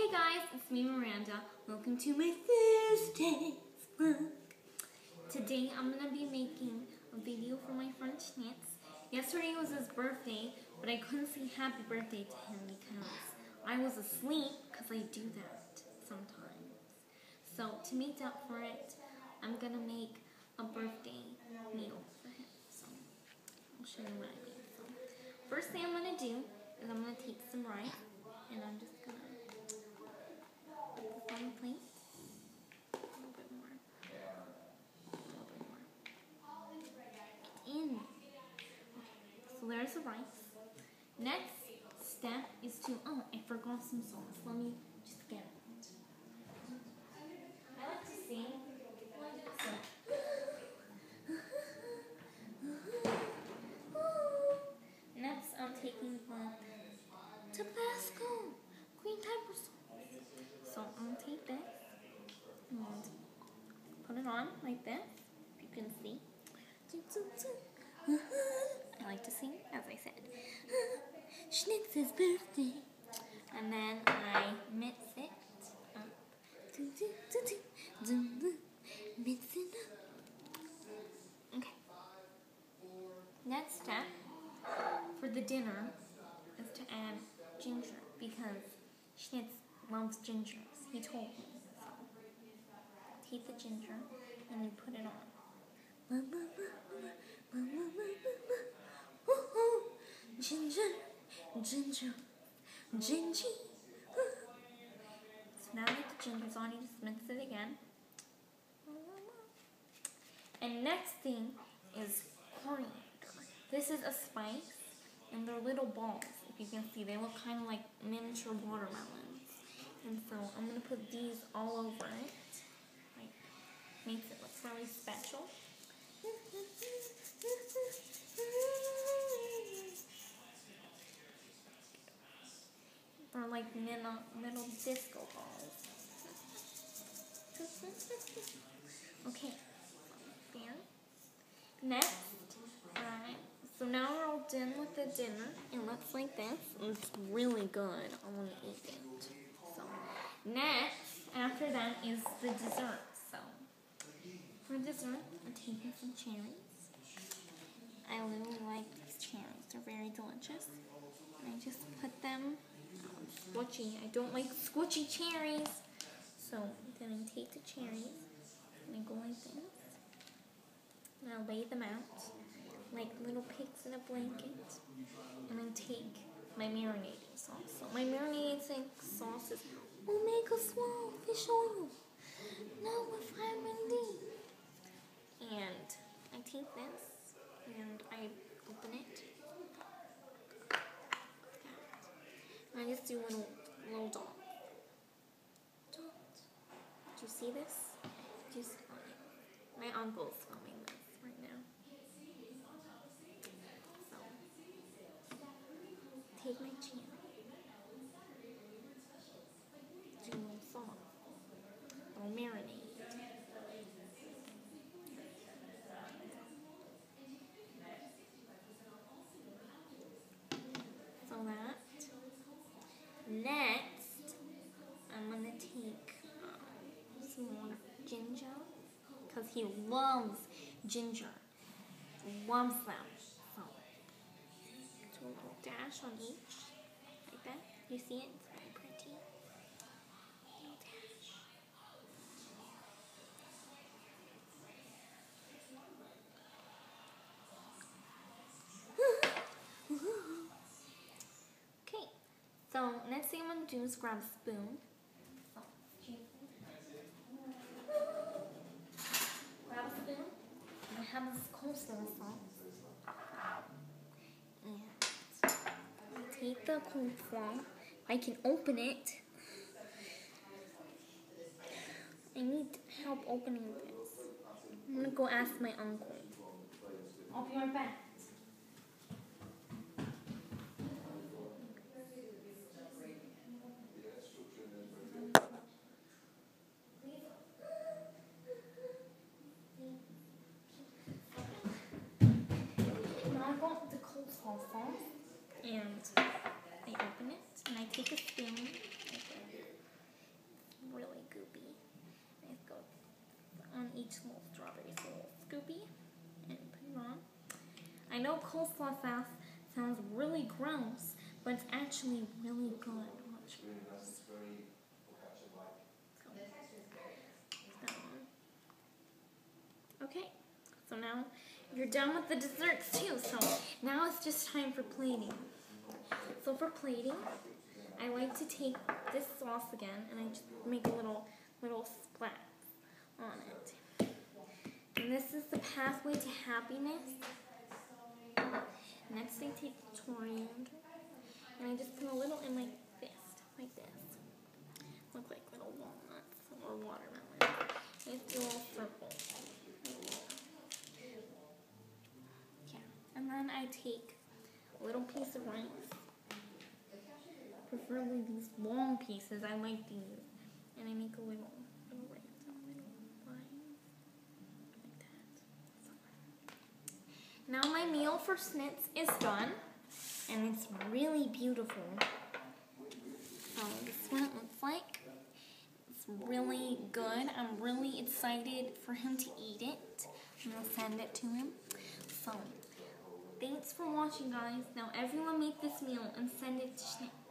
Hey guys, it's me Miranda. Welcome to my Thursday vlog. Today I'm going to be making a video for my friend Schnitz. Yesterday was his birthday, but I couldn't say happy birthday to him because I was asleep, because I do that sometimes. So to make up for it, I'm going to make a birthday meal for him. So I'll show you what I made. So first thing I'm going to do is I'm going to take some rice and I'm just going to on the plate. A little bit more. In. Okay. So there's the rice. Next step is to, I forgot some sauce. Let me just get it. I like to sing. Next, I'm taking the Tabasco green pepper sauce. So I'm going to take this and put it on like this, if you can see. I like to sing, as I said. Schnitz's birthday. And then I mix it up. Mix it up. Okay. Next step for the dinner is to add ginger because Schnitz loves ginger. He told me. So take the ginger and you put it on. Ginger, ginger, ginger. So now that the ginger's on, you just mix it again. And next thing is coriander. This is a spice, and they're little balls. If you can see, they look kind of like miniature watermelons. And so I'm going to put these all over it. Like, makes it look really special. They're like little disco balls. Okay, there. Next, so now we're all done with the dinner. It looks like this. It's really good. I want to eat it. So next, after that is the dessert. So for dessert, I'm taking some cherries. I really like these cherries. They're very delicious. I just put them squishy. I don't like squishy cherries. So then I take the cherries and I go like this. And I lay them out like little pigs in a blanket. And I take my marinating sauce. So my marinating sauce is omega-3 fish oil. No vitamin D. And I take this and I open it. And I just do little dots. Do you see this? Do you see? Oh, yeah. My uncle's filming this right now. So, take my cherry. Do a little sauce. I'll marinate. So that. Next, I'm going to take some more ginger, because he loves ginger. Loves them. So, do a little dash on each, like that. You see it? It's very pretty. Little dash. Okay, so next thing I'm going to do is grab a spoon. Grab a spoon. I have this coleslaw sauce. And I take the coleslaw. I can open it. I need help opening this. I'm going to go ask my uncle. I'll be right back. And I open it and I take a spoon each little strawberry a little scoopy and put it on. I know coleslaw sauce sounds really gross, but it's actually really good. Watch. Okay, so now you're done with the desserts too, so now it's just time for plating. So for plating, I like to take this sauce again and I just make a little splat on it. And this is the pathway to happiness. Next I take the coriander and I just put a little in my fist, like this. Look like little walnuts or watermelon. And it's a little circle. Yeah. And then I take a little piece of rice. Preferably these long pieces. I like these. And I make a little line like that. Now my meal for Schnitz is done. And it's really beautiful. This is what it looks like. It's really good. I'm really excited for him to eat it. I'm going to send it to him. So, thanks for watching, guys. Now everyone make this meal and send it to Schnitz.